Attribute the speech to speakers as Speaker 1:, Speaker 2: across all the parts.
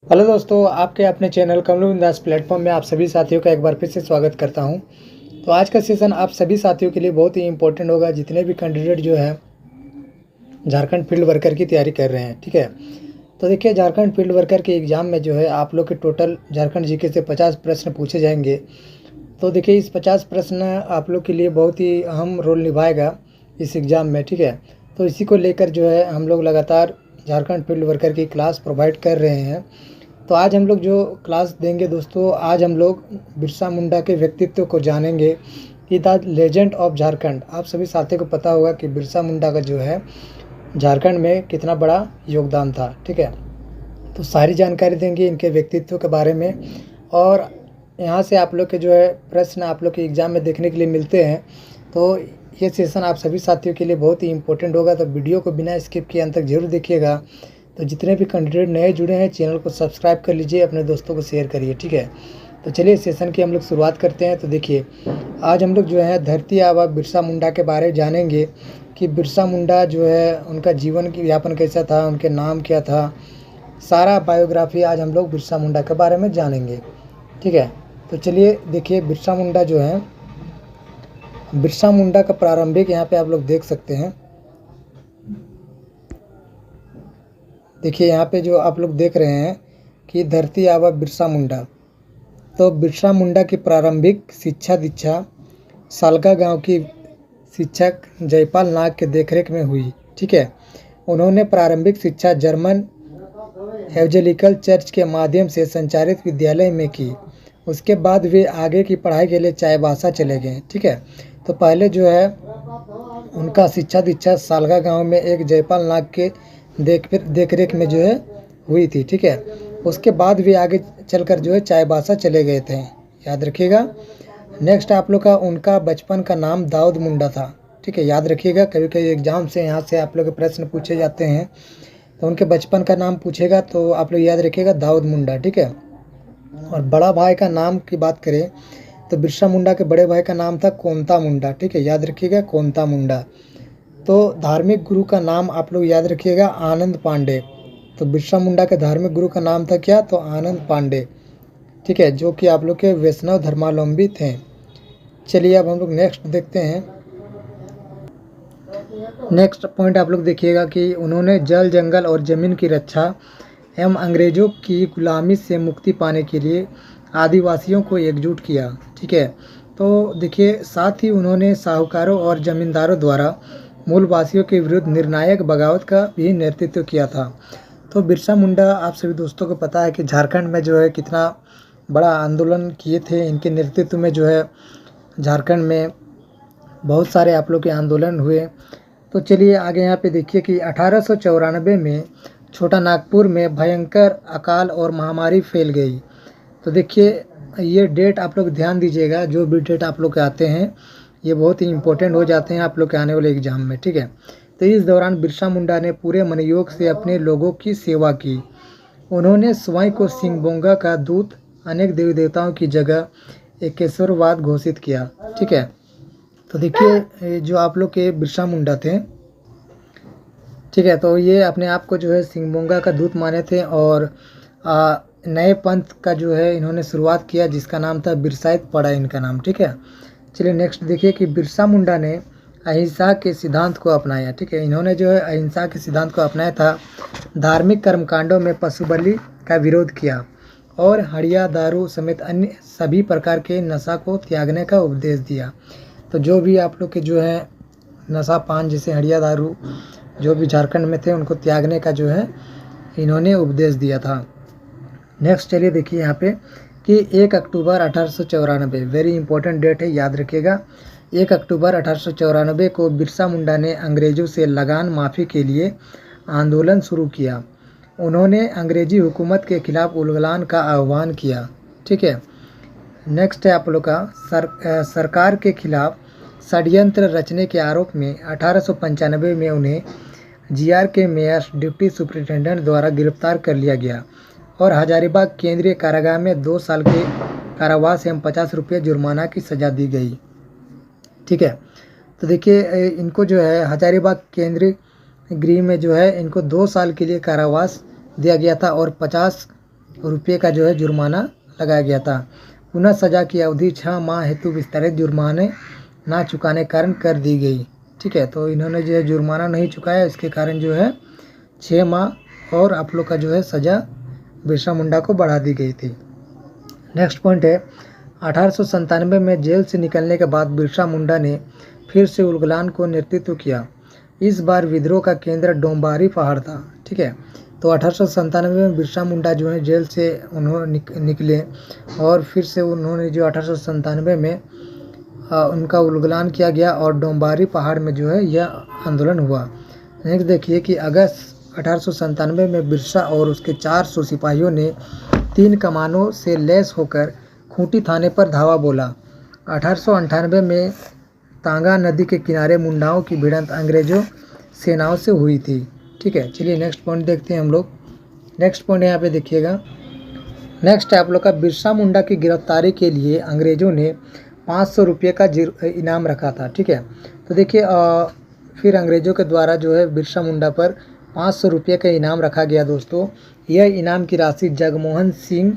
Speaker 1: Hello दोस्तों, आपके अपने चैनल कमलू बिंदास प्लेटफॉर्म में आप सभी साथियों का एक बार फिर से स्वागत करता हूं। तो आज का सेशन आप सभी साथियों के लिए बहुत ही इंपॉर्टेंट होगा, जितने भी कैंडिडेट जो है झारखंड फील्ड वर्कर की तैयारी कर रहे हैं। ठीक है, तो देखिए झारखंड फील्ड वर्कर के एग्ज़ाम में जो है आप लोग के टोटल झारखंड जीके से 50 प्रश्न पूछे जाएंगे। तो देखिए इस 50 प्रश्न आप लोग के लिए बहुत ही अहम रोल निभाएगा इस एग्ज़ाम में। ठीक है, तो इसी को लेकर जो है हम लोग लगातार झारखंड फील्ड वर्कर की क्लास प्रोवाइड कर रहे हैं। तो आज हम लोग जो क्लास देंगे दोस्तों, आज हम लोग बिरसा मुंडा के व्यक्तित्व को जानेंगे कि द लेजेंड ऑफ झारखंड। आप सभी साथियों को पता होगा कि बिरसा मुंडा का जो है झारखंड में कितना बड़ा योगदान था। ठीक है, तो सारी जानकारी देंगे इनके व्यक्तित्व के बारे में, और यहाँ से आप लोग के जो है प्रश्न आप लोग के एग्ज़ाम में देखने के लिए मिलते हैं। तो ये सेशन आप सभी साथियों के लिए बहुत ही इंपॉर्टेंट होगा, तो वीडियो को बिना स्किप किए अंत तक जरूर देखिएगा। तो जितने भी कैंडिडेट नए जुड़े हैं चैनल को सब्सक्राइब कर लीजिए, अपने दोस्तों को शेयर करिए। ठीक है, तो चलिए सेशन की हम लोग शुरुआत करते हैं। तो देखिए आज हम लोग जो है धरती आबा बिरसा मुंडा के बारे में जानेंगे कि बिरसा मुंडा जो है उनका जीवन की यापन कैसा था, उनके नाम क्या था, सारा बायोग्राफी आज हम लोग बिरसा मुंडा के बारे में जानेंगे। ठीक है, तो चलिए देखिए बिरसा मुंडा जो है, बिरसा मुंडा का प्रारंभिक यहाँ पे आप लोग देख सकते हैं। देखिए यहाँ पे जो आप लोग देख रहे हैं कि धरती आबा बिरसा मुंडा। तो बिरसा मुंडा की प्रारंभिक शिक्षा दीक्षा सालका गांव की शिक्षक जयपाल नाग के देखरेख में हुई। ठीक है, उन्होंने प्रारंभिक शिक्षा जर्मन एवंजेलिकल चर्च के माध्यम से संचालित विद्यालय में की। उसके बाद वे आगे की पढ़ाई के लिए चाईबासा चले गए। ठीक है, तो पहले जो है उनका शिक्षा दीक्षा सालगा गांव में एक जयपाल नाग के देखरेख में जो है हुई थी। ठीक है, उसके बाद वे आगे चलकर जो है चाईबासा चले गए थे, याद रखिएगा। नेक्स्ट आप लोग का उनका बचपन का नाम दाऊद मुंडा था। ठीक है, याद रखिएगा, कभी कभी एग्जाम से यहाँ से आप लोग के प्रश्न पूछे जाते हैं, तो उनके बचपन का नाम पूछेगा तो आप लोग याद रखिएगा दाऊद मुंडा। ठीक है, और बड़ा भाई का नाम की बात करें तो बिरसा मुंडा के बड़े भाई का नाम था कोंता मुंडा। ठीक है, याद रखिएगा कोंता मुंडा। तो धार्मिक गुरु का नाम आप लोग याद रखिएगा आनंद पांडे। तो बिरसा मुंडा के धार्मिक गुरु का नाम था क्या, तो आनंद पांडे। ठीक है, जो कि आप लोग के वैष्णव धर्मावलंबी थे। चलिए अब हम लोग नेक्स्ट देखते हैं। नेक्स्ट पॉइंट आप लोग देखिएगा कि उन्होंने जल जंगल और ज़मीन की रक्षा एवं अंग्रेज़ों की गुलामी से मुक्ति पाने के लिए आदिवासियों को एकजुट किया। ठीक है, तो देखिए साथ ही उन्होंने साहूकारों और जमींदारों द्वारा मूलवासियों के विरुद्ध निर्णायक बगावत का भी नेतृत्व किया था। तो बिरसा मुंडा आप सभी दोस्तों को पता है कि झारखंड में जो है कितना बड़ा आंदोलन किए थे। इनके नेतृत्व में जो है झारखंड में बहुत सारे आप लोग के आंदोलन हुए। तो चलिए आगे यहाँ पे देखिए कि 1894 में छोटा नागपुर में भयंकर अकाल और महामारी फैल गई। तो देखिए ये डेट आप लोग ध्यान दीजिएगा, जो भी डेट आप लोग के आते हैं ये बहुत ही इंपॉर्टेंट हो जाते हैं आप लोग के आने वाले एग्जाम में। ठीक है, तो इस दौरान बिरसा मुंडा ने पूरे मनोयोग से अपने लोगों की सेवा की। उन्होंने स्वयं को सिंगबोंगा का दूत, अनेक देवी देवताओं की जगह एकेश्वरवाद घोषित किया। ठीक है, तो देखिए जो आप लोग के बिरसा मुंडा थे, ठीक है, तो ये अपने आप को जो है सिंगबोंगा का दूत माने थे, और नए पंथ का जो है इन्होंने शुरुआत किया जिसका नाम था बिरसाइत पड़ा इनका नाम। ठीक है, चलिए नेक्स्ट देखिए कि बिरसा मुंडा ने अहिंसा के सिद्धांत को अपनाया। ठीक है, इन्होंने जो है अहिंसा के सिद्धांत को अपनाया था। धार्मिक कर्मकांडों में पशु बलि का विरोध किया और हड़िया दारू समेत अन्य सभी प्रकार के नशा को त्यागने का उपदेश दिया। तो जो भी आप लोग के जो है नशा पान जैसे हड़िया दारू जो भी झारखंड में थे उनको त्यागने का जो है इन्होंने उपदेश दिया था। नेक्स्ट चलिए देखिए यहाँ पे कि 1 अक्टूबर 1894 वेरी इंपॉर्टेंट डेट है, याद रखिएगा। 1 अक्टूबर 1894 को बिरसा मुंडा ने अंग्रेज़ों से लगान माफ़ी के लिए आंदोलन शुरू किया। उन्होंने अंग्रेजी हुकूमत के खिलाफ उलगलान का आह्वान किया। ठीक है, नेक्स्ट है आप लोग का सरकार के खिलाफ षड्यंत्र रचने के आरोप में 1895 में उन्हें जीआर के मेयर डिप्टी सुपरिटेंडेंट द्वारा गिरफ्तार कर लिया गया और हजारीबाग केंद्रीय कारागार में 2 साल के कारावास एवं 50 रुपये जुर्माना की सज़ा दी गई। ठीक है, तो देखिए इनको जो है हजारीबाग केंद्रीय गृह में जो है इनको 2 साल के लिए कारावास दिया गया था और 50 रुपये का जो है जुर्माना लगाया गया था। पुनः सज़ा की अवधि 6 माह हेतु विस्तारित जुर्माने ना चुकाने के कारण कर दी गई। ठीक है, तो इन्होंने जो है जुर्माना नहीं चुकाया, इसके कारण जो है 6 माह और आप लोग का जो है सज़ा बिरसा मुंडा को बढ़ा दी गई थी। नेक्स्ट पॉइंट है 1897 में जेल से निकलने के बाद बिरसा मुंडा ने फिर से उलगुलान को नेतृत्व किया। इस बार विद्रोह का केंद्र डोंबारी पहाड़ था। ठीक है, तो 1897 में बिरसा मुंडा जो है जेल से उन्होंने निकले और फिर से उन्होंने जो 1897 में उनका उलगुलान किया गया और डोंबारी पहाड़ में जो है यह आंदोलन हुआ। नेक्स्ट देखिए कि अगस्त 1897 में बिरसा और उसके 400 सिपाहियों ने 3 कमानों से लैस होकर खूंटी थाने पर धावा बोला। 1898 में तांगा नदी के किनारे मुंडाओं की भिड़ंत अंग्रेजों सेनाओं से हुई थी। ठीक है, चलिए नेक्स्ट पॉइंट देखते हैं हम लोग। नेक्स्ट पॉइंट यहाँ पे देखिएगा। नेक्स्ट है आप लोग का बिरसा मुंडा की गिरफ्तारी के लिए अंग्रेजों ने 500 रुपये का इनाम रखा था। ठीक है, तो देखिए फिर अंग्रेज़ों के द्वारा जो है बिरसा मुंडा पर 500 रुपये का इनाम रखा गया दोस्तों। यह इनाम की राशि जगमोहन सिंह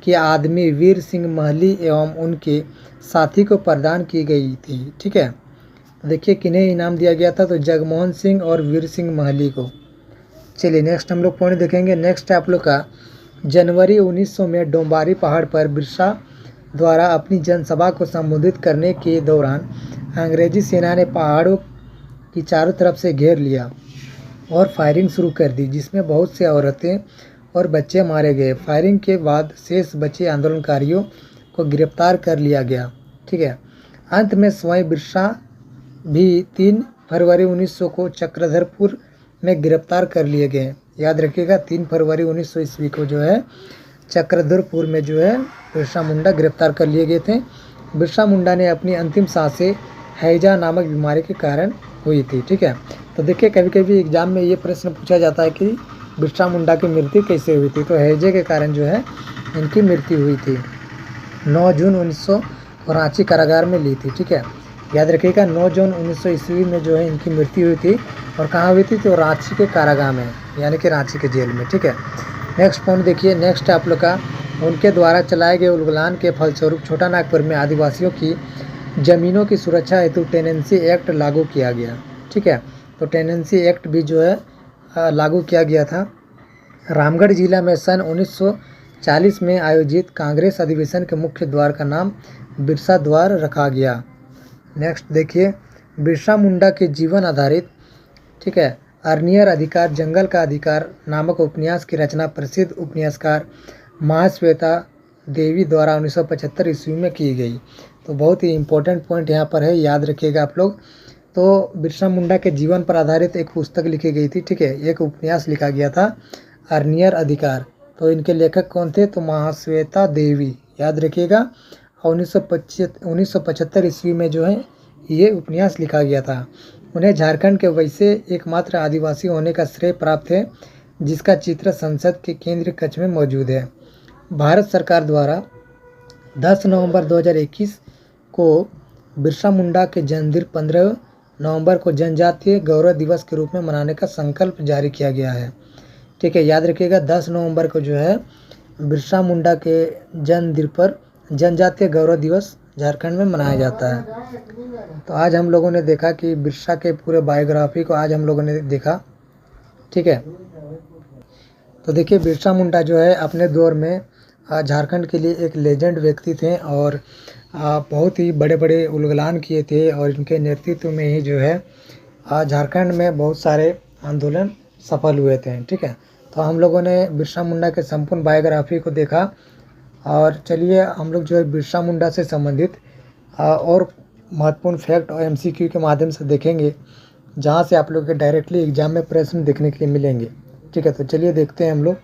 Speaker 1: के आदमी वीर सिंह महली एवं उनके साथी को प्रदान की गई थी। ठीक है, देखिए किन्हें इनाम दिया गया था, तो जगमोहन सिंह और वीर सिंह महली को। चलिए नेक्स्ट हम लोग पॉइंट देखेंगे। नेक्स्ट है आप लोग का जनवरी 1900 में डोंबारी पहाड़ पर बिरसा द्वारा अपनी जनसभा को संबोधित करने के दौरान अंग्रेजी सेना ने पहाड़ों की चारों तरफ से घेर लिया और फायरिंग शुरू कर दी, जिसमें बहुत से औरतें और बच्चे मारे गए। फायरिंग के बाद शेष बचे आंदोलनकारियों को गिरफ्तार कर लिया गया। ठीक है, अंत में स्वयं बिरसा भी 3 फरवरी 1900 को चक्रधरपुर में गिरफ्तार कर लिए गए। याद रखिएगा 3 फरवरी 1900 ईस्वी को जो है चक्रधरपुर में जो है बिरसा मुंडा गिरफ्तार कर लिए गए थे। बिरसा मुंडा ने अपनी अंतिम सांसें हैजा नामक बीमारी के कारण हुई थी। ठीक है, तो देखिए कभी कभी एग्जाम में ये प्रश्न पूछा जाता है कि बिरसा मुंडा की मृत्यु कैसे हुई थी, तो हैजे के कारण जो है इनकी मृत्यु हुई थी। 9 जून 1900 को रांची कारागार में ली थी। ठीक है, याद रखिएगा 9 जून 1900 ईस्वी में जो है इनकी मृत्यु हुई थी और कहाँ हुई थी, तो रांची के कारागार में, यानी कि रांची के जेल में। ठीक है, नेक्स्ट पॉइंट देखिए। नेक्स्ट आप लोग का उनके द्वारा चलाए गए उलगुलान के फलस्वरूप छोटा नागपुर में आदिवासियों की ज़मीनों की सुरक्षा हेतु टेनेंसी एक्ट लागू किया गया। ठीक है, तो टेनेंसी एक्ट भी जो है लागू किया गया था। रामगढ़ जिला में सन 1940 में आयोजित कांग्रेस अधिवेशन के मुख्य द्वार का नाम बिरसा द्वार रखा गया। नेक्स्ट देखिए बिरसा मुंडा के जीवन आधारित, ठीक है, अर्नियर अधिकार जंगल का अधिकार नामक उपन्यास की रचना प्रसिद्ध उपन्यासकार महाश्वेता देवी द्वारा 1975 ईस्वी में की गई। तो बहुत ही इम्पोर्टेंट पॉइंट यहाँ पर है, याद रखिएगा आप लोग। तो बिरसा मुंडा के जीवन पर आधारित एक पुस्तक लिखी गई थी। ठीक है, एक उपन्यास लिखा गया था अर्नियर अधिकार। तो इनके लेखक कौन थे, तो महाश्वेता देवी, याद रखिएगा। 1975 ईस्वी में जो है ये उपन्यास लिखा गया था। उन्हें झारखंड के वैसे एकमात्र आदिवासी होने का श्रेय प्राप्त है, जिसका चित्र संसद के केंद्रीय कक्ष में मौजूद है। भारत सरकार द्वारा 10 नवंबर 2021 को बिरसा मुंडा के जन्मदिन 15 नवंबर को जनजातीय गौरव दिवस के रूप में मनाने का संकल्प जारी किया गया है। ठीक है, याद रखिएगा 10 नवंबर को जो है बिरसा मुंडा के जन्मदिन पर जनजातीय गौरव दिवस झारखंड में मनाया जाता है। तो आज हम लोगों ने देखा कि बिरसा के पूरे बायोग्राफी को आज हम लोगों ने देखा। ठीक है, तो देखिए बिरसा मुंडा जो है अपने दौर में झारखंड के लिए एक लेजेंड व्यक्ति थे और बहुत ही बड़े बड़े उलगुलान किए थे और इनके नेतृत्व में ही जो है झारखंड में बहुत सारे आंदोलन सफल हुए थे। ठीक है, तो हम लोगों ने बिरसा मुंडा के संपूर्ण बायोग्राफी को देखा और चलिए हम लोग जो है बिरसा मुंडा से संबंधित और महत्वपूर्ण फैक्ट और MCQ के माध्यम से देखेंगे, जहाँ से आप लोग के डायरेक्टली एग्जाम में प्रश्न देखने के लिए मिलेंगे। ठीक है, तो चलिए देखते हैं हम लोग।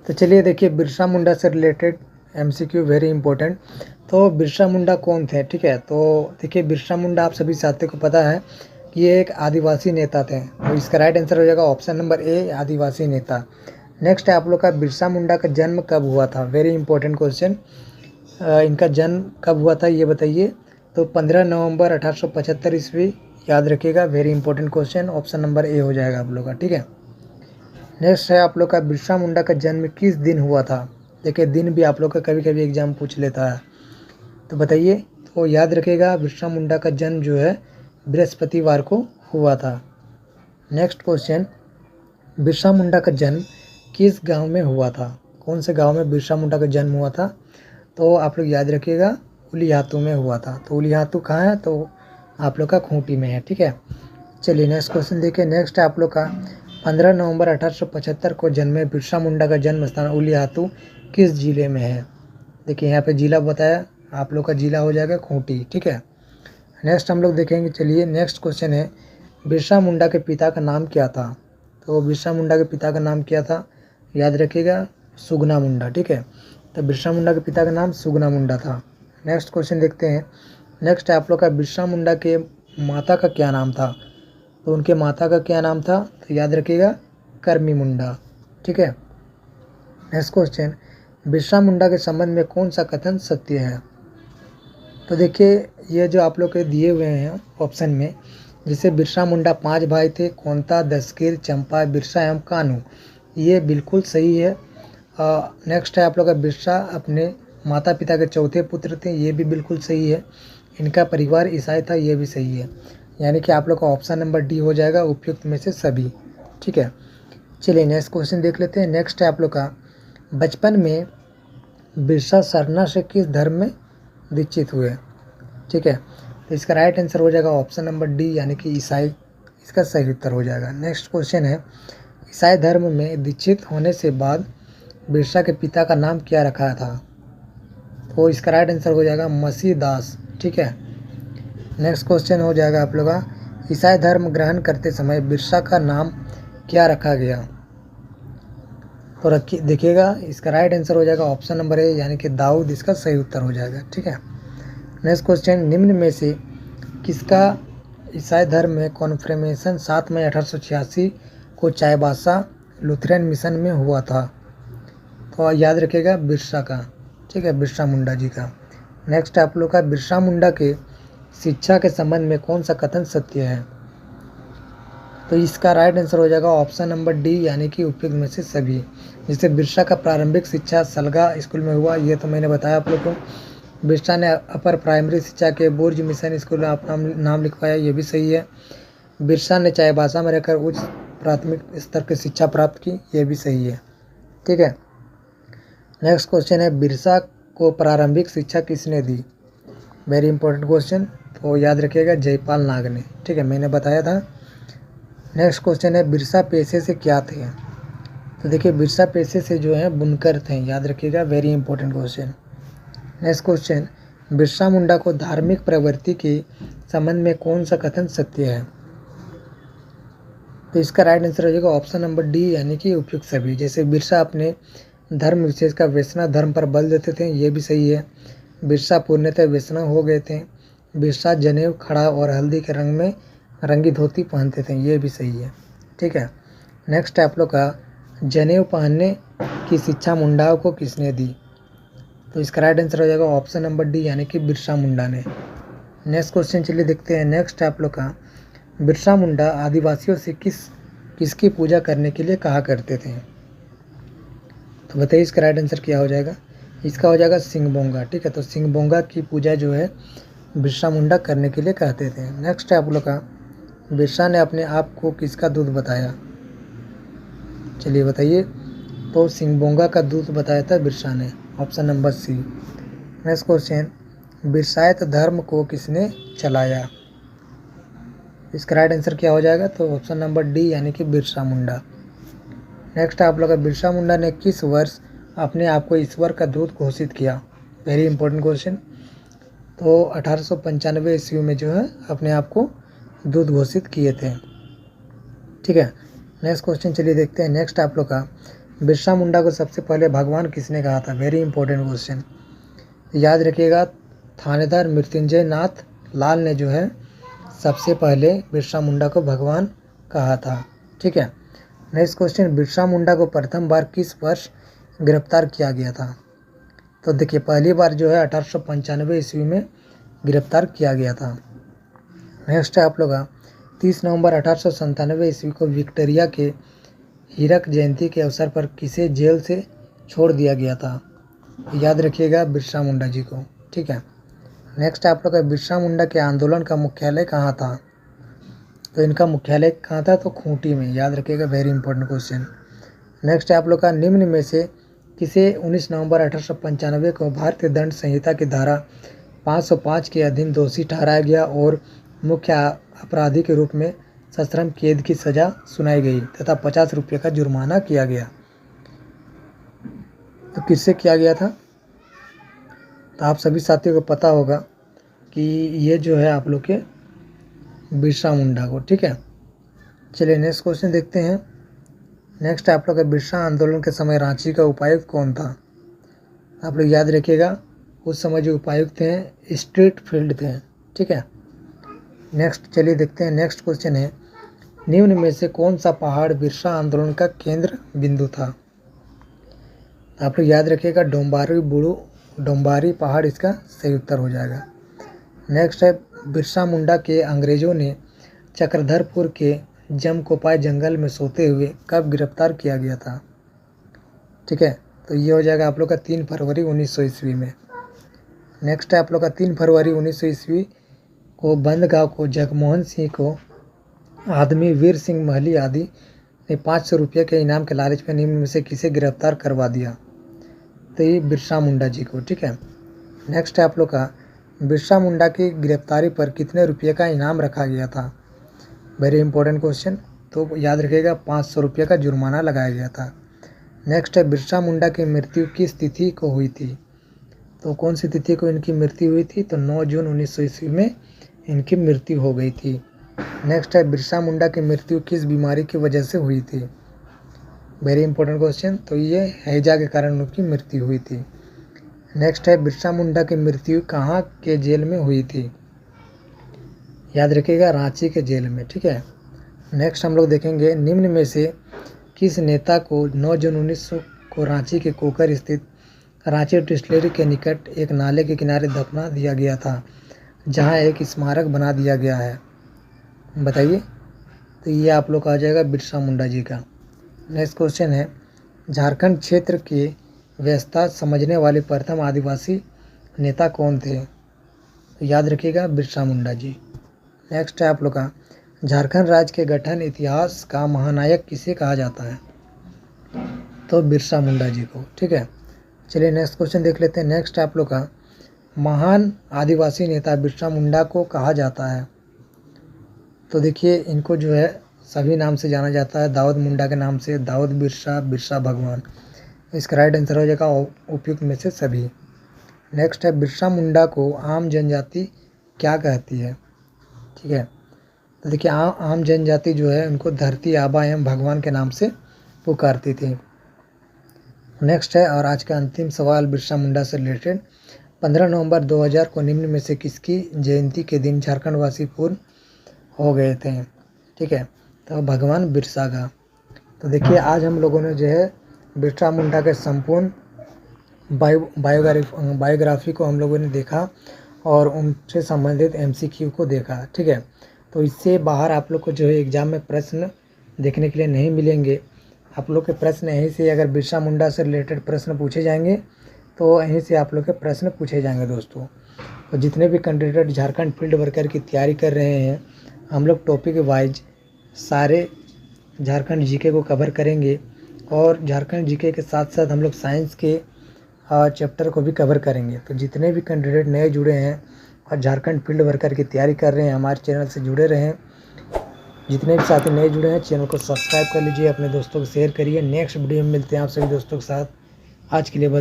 Speaker 1: तो चलिए देखिए बिरसा मुंडा से रिलेटेड MCQ वेरी इंपॉर्टेंट। तो बिरसा मुंडा कौन थे, ठीक है, तो देखिए बिरसा मुंडा आप सभी साथियों को पता है कि ये एक आदिवासी नेता थे। तो इसका राइट आंसर हो जाएगा ऑप्शन नंबर ए, आदिवासी नेता। नेक्स्ट है आप लोग का बिरसा मुंडा का जन्म कब हुआ था, वेरी इंपॉर्टेंट क्वेश्चन। इनका जन्म कब हुआ था ये बताइए, तो 15 नवंबर 1875 ईस्वी, याद रखिएगा, very important question, option number A हो जाएगा आप लोग का। ठीक है, नेक्स्ट है आप लोग का बिरसा मुंडा का जन्म किस दिन हुआ था। देखिए दिन भी आप लोग का कभी कभी एग्जाम पूछ लेता है, तो बताइए। तो याद रखिएगा बिरसा मुंडा का जन्म जो है बृहस्पतिवार को हुआ था। नेक्स्ट क्वेश्चन, बिरसा मुंडा का जन्म किस गांव में हुआ था। कौन से गांव में बिरसा मुंडा का जन्म हुआ था। तो आप लोग याद रखिएगा उलियातू में हुआ था। तो उलियातू कहाँ है, तो आप लोग का खूंटी में है, ठीक है। चलिए नेक्स्ट क्वेश्चन देखिए। नेक्स्ट है आप लोग का 15 नवंबर 1875 को जन्मे बिरसा मुंडा का जन्म स्थान उलियातू किस जिले में है। देखिए यहाँ पे जिला बताया, आप लोग का जिला हो जाएगा खूंटी, ठीक है। नेक्स्ट हम लोग देखेंगे। चलिए नेक्स्ट क्वेश्चन है, बिरसा मुंडा के पिता का नाम क्या था। तो बिरसा मुंडा के पिता का नाम क्या था, याद रखिएगा सुगना मुंडा, ठीक है। तो बिरसा मुंडा के पिता का नाम सुगना मुंडा था। नेक्स्ट क्वेश्चन देखते हैं। नेक्स्ट है आप लोग का बिरसा मुंडा के माता का क्या नाम था। तो उनके माता का क्या नाम था, तो याद रखिएगा कर्मी मुंडा, ठीक है। नेक्स्ट क्वेश्चन, बिरसा मुंडा के संबंध में कौन सा कथन सत्य है। तो देखिए ये जो आप लोग के दिए हुए हैं ऑप्शन में, जैसे बिरसा मुंडा 5 भाई थे, कोंता, दशकीर, चंपा, बिरसा एवं कानू, ये बिल्कुल सही है। नेक्स्ट है आप लोग का बिरसा अपने माता पिता के चौथे पुत्र थे, ये भी बिल्कुल सही है। इनका परिवार ईसाई था, ये भी सही है। यानी कि आप लोग का ऑप्शन नंबर डी हो जाएगा उपयुक्त में से सभी, ठीक है। चलिए नेक्स्ट क्वेश्चन देख लेते हैं। नेक्स्ट है आप लोग का बचपन में बिरसा सरना से किस धर्म में दीक्षित हुए, ठीक है। तो इसका राइट आंसर हो जाएगा ऑप्शन नंबर डी यानी कि ईसाई, इसका सही उत्तर हो जाएगा। नेक्स्ट क्वेश्चन है, ईसाई धर्म में दीक्षित होने से बाद बिरसा के पिता का नाम क्या रखा था। तो इसका राइट आंसर हो जाएगा मसीह दास, ठीक है। नेक्स्ट क्वेश्चन हो जाएगा आप लोग का, ईसाई धर्म ग्रहण करते समय बिरसा का नाम क्या रखा गया। तो रखिए देखिएगा इसका राइट आंसर हो जाएगा ऑप्शन नंबर ए यानी कि दाऊद, इसका सही उत्तर हो जाएगा, ठीक है। नेक्स्ट क्वेश्चन, निम्न में से किसका ईसाई धर्म में कॉन्फर्मेशन 7 मई 1886 को चाईबासा लुथेरन मिशन में हुआ था। तो याद रखिएगा बिरसा का, ठीक है, बिरसा मुंडा जी का। नेक्स्ट आप लोग का बिरसा मुंडा के शिक्षा के संबंध में कौन सा कथन सत्य है। तो इसका राइट आंसर हो जाएगा ऑप्शन नंबर डी यानी कि उपयुक्त में से सभी। जैसे बिरसा का प्रारंभिक शिक्षा सलगा स्कूल में हुआ, ये तो मैंने बताया आप लोग को। बिरसा ने अपर प्राइमरी शिक्षा के बुर्ज मिशन स्कूल में अपना नाम लिखवाया, ये भी सही है। बिरसा ने चाईबासा में रहकर उच्च प्राथमिक स्तर की शिक्षा प्राप्त की, ये भी सही है, ठीक है। नेक्स्ट क्वेश्चन है, बिरसा को प्रारंभिक शिक्षा किसने दी। वेरी इंपॉर्टेंट क्वेश्चन, तो याद रखिएगा जयपाल नाग ने, ठीक है, मैंने बताया था। नेक्स्ट क्वेश्चन है, बिरसा पेशे से क्या थे। तो देखिए बिरसा पेशे से जो है बुनकर थे, याद रखिएगा, very important question. Next question, Birsa Munda को धार्मिक प्रवृत्ति के संबंध में कौन सा कथन सत्य है। तो इसका राइट आंसर हो जाएगा ऑप्शन नंबर डी यानी कि उपयुक्त सभी। जैसे बिरसा अपने धर्म विशेष का वैष्णव धर्म पर बल देते थे, ये भी सही है। बिरसा पूर्णतः वैष्णव हो गए थे। बिरसा जनेऊ, खड़ा और हल्दी के रंग में रंगी धोती पहनते थे, ये भी सही है, ठीक है। नेक्स्ट है आप लोग का, जनेऊ पहनने की शिक्षा मुंडाओं को किसने दी। तो इसका राइट आंसर हो जाएगा ऑप्शन नंबर डी यानी कि बिरसा मुंडा ने। नेक्स्ट क्वेश्चन चलिए देखते हैं। नेक्स्ट है आप लोग का, बिरसा मुंडा आदिवासियों से किसकी पूजा करने के लिए कहा करते थे। तो बताइए इसका राइट आंसर क्या हो जाएगा। इसका हो जाएगा सिंगबोंगा, ठीक है। तो सिंगबोंगा की पूजा जो है बिरसा मुंडा करने के लिए कहते थे। नेक्स्ट है आप लोग का, बिरसा ने अपने आप को किसका दूत बताया। चलिए बताइए। तो सिंगबोंगा का दूत बताया था बिरसा ने, option number C. Next question, Birsait धर्म को किसने चलाया। इसका राइट आंसर क्या हो जाएगा। तो ऑप्शन नंबर डी यानी कि बिरसा मुंडा। नेक्स्ट आप लोग का, बिरसा मुंडा ने किस वर्ष अपने आप को ईश्वर का दूत घोषित किया। Very important question. तो 1895 ईस्वी में जो है अपने आप को दूत घोषित किए थे, ठीक है। नेक्स्ट क्वेश्चन चलिए देखते हैं। नेक्स्ट आप लोग का, बिरसा मुंडा को सबसे पहले भगवान किसने कहा था। वेरी इंपॉर्टेंट क्वेश्चन, याद रखिएगा थानेदार मृत्युंजय नाथ लाल ने जो है सबसे पहले बिरसा मुंडा को भगवान कहा था, ठीक है। नेक्स्ट क्वेश्चन, बिरसा मुंडा को प्रथम बार किस वर्ष गिरफ्तार किया गया था। तो देखिए पहली बार जो है 1895 ईस्वी में गिरफ्तार किया गया था। नेक्स्ट है आप लोग का, 30 नवंबर 1897 ईस्वी को विक्टोरिया के हीरक जयंती के अवसर पर किसे जेल से छोड़ दिया गया था? याद रखिएगा बिरसा मुंडा जी को, ठीक है। नेक्स्ट आप लोग का बिरसा मुंडा के आंदोलन का मुख्यालय कहाँ था? तो इनका मुख्यालय कहाँ था? तो खूंटी में, याद रखिएगा, वेरी इंपॉर्टेंट क्वेश्चन। नेक्स्ट है आप लोग का निम्न में से किसे 19 नवंबर 1895 को भारतीय दंड संहिता की धारा 505 के अधीन दोषी ठहराया गया और मुख्य अपराधी के रूप में सश्रम कैद की सजा सुनाई गई तथा 50 रुपये का जुर्माना किया गया? तो किससे किया गया था? तो आप सभी साथियों को पता होगा कि ये जो है आप लोग के बिरसा मुंडा को, ठीक है। चलिए नेक्स्ट क्वेश्चन देखते हैं। नेक्स्ट आप लोग का बिरसा आंदोलन के समय रांची का उपायुक्त कौन था? आप लोग याद रखिएगा, उस समय जो उपायुक्त थे स्ट्रीट फील्ड थे, ठीक है। नेक्स्ट चलिए देखते हैं, नेक्स्ट क्वेश्चन है निम्न में से कौन सा पहाड़ बिरसा आंदोलन का केंद्र बिंदु था? आप लोग याद रखिएगा डोम्बारी पहाड़ इसका सही उत्तर हो जाएगा। नेक्स्ट है बिरसा मुंडा के अंग्रेजों ने चक्रधरपुर के जमकोपाई जंगल में सोते हुए कब गिरफ्तार किया गया था? ठीक है, तो ये हो जाएगा आप लोग का 3 फरवरी 1900 ईस्वी में। नेक्स्ट है आप लोग का 3 फरवरी 1900 ईस्वी को बंदगांव को जगमोहन सिंह को आदमी वीर सिंह महली आदि ने 500 रुपये के इनाम के लालच में निम्न में से किसे गिरफ्तार करवा दिया? तो ये बिरसा मुंडा जी को, ठीक है। नेक्स्ट है आप लोग का बिरसा मुंडा की गिरफ्तारी पर कितने रुपये का इनाम रखा गया था? वेरी इंपॉर्टेंट क्वेश्चन, तो याद रखिएगा 500 रुपये का जुर्माना लगाया गया था। नेक्स्ट है बिरसा मुंडा की मृत्यु किस तिथि को हुई थी? तो कौन सी तिथि को इनकी मृत्यु हुई थी? तो 9 जून 1900 ईस्वी में इनकी मृत्यु हो गई थी। नेक्स्ट है बिरसा मुंडा की मृत्यु किस बीमारी की वजह से हुई थी? वेरी इंपॉर्टेंट क्वेश्चन, तो ये हैजा के कारण उनकी मृत्यु हुई थी। नेक्स्ट है बिरसा मुंडा की मृत्यु कहाँ के जेल में हुई थी? याद रखिएगा रांची के जेल में, ठीक है। नेक्स्ट हम लोग देखेंगे निम्न में से किस नेता को 9 जून 1900 को रांची के कोकर स्थित रांची डिस्टिलरी के निकट एक नाले के किनारे दफना दिया गया था, जहां एक स्मारक बना दिया गया है? बताइए। तो ये आप लोग का आ जाएगा बिरसा मुंडा जी का। नेक्स्ट क्वेश्चन है झारखंड क्षेत्र की व्यवस्था समझने वाले प्रथम आदिवासी नेता कौन थे? तो याद रखिएगा बिरसा मुंडा जी। नेक्स्ट है आप लोग का झारखंड राज्य के गठन इतिहास का महानायक किसे कहा जाता है? तो बिरसा मुंडा जी को, ठीक है। चलिए नेक्स्ट क्वेश्चन देख लेते हैं। नेक्स्ट आप लोग का महान आदिवासी नेता बिरसा मुंडा को कहा जाता है? तो देखिए इनको जो है सभी नाम से जाना जाता है, दाऊद मुंडा के नाम से, दाऊद बिरसा, बिरसा भगवान। इसका राइट आंसर हो जाएगा उपयुक्त में से सभी। नेक्स्ट है बिरसा मुंडा को आम जनजाति क्या कहती है? ठीक है, तो देखिए आम जनजाति जो है उनको धरती आबा एवं भगवान के नाम से पुकारती थी। नेक्स्ट है और आज का अंतिम सवाल बिरसा मुंडा से रिलेटेड 15 नवंबर 2000 को निम्न में से किसकी जयंती के दिन झारखंड वासी पूर्ण हो गए थे? ठीक है, तो भगवान बिरसा का। तो देखिए आज हम लोगों ने जो है बिरसा मुंडा के संपूर्ण बायोग्राफी को हम लोगों ने देखा और उनसे संबंधित MCQ को देखा, ठीक है। तो इससे बाहर आप लोग को जो है एग्ज़ाम में प्रश्न देखने के लिए नहीं मिलेंगे। आप लोग के प्रश्न यहीं से, अगर बिरसा मुंडा से रिलेटेड प्रश्न पूछे जाएंगे तो यहीं से आप लोग के प्रश्न पूछे जाएंगे दोस्तों। तो जितने भी कैंडिडेट झारखंड फील्ड वर्कर की तैयारी कर रहे हैं, हम लोग टॉपिक वाइज सारे झारखंड जीके को कवर करेंगे और झारखंड जीके के साथ साथ हम लोग साइंस के चैप्टर को भी कवर करेंगे। तो जितने भी कैंडिडेट नए जुड़े हैं और झारखंड फील्ड वर्कर की तैयारी कर रहे हैं, हमारे चैनल से जुड़े रहें। जितने भी साथी नए जुड़े हैं चैनल को सब्सक्राइब कर लीजिए, अपने दोस्तों को शेयर करिए। नेक्स्ट वीडियो में मिलते हैं आप सभी दोस्तों के साथ। आज के लिए बस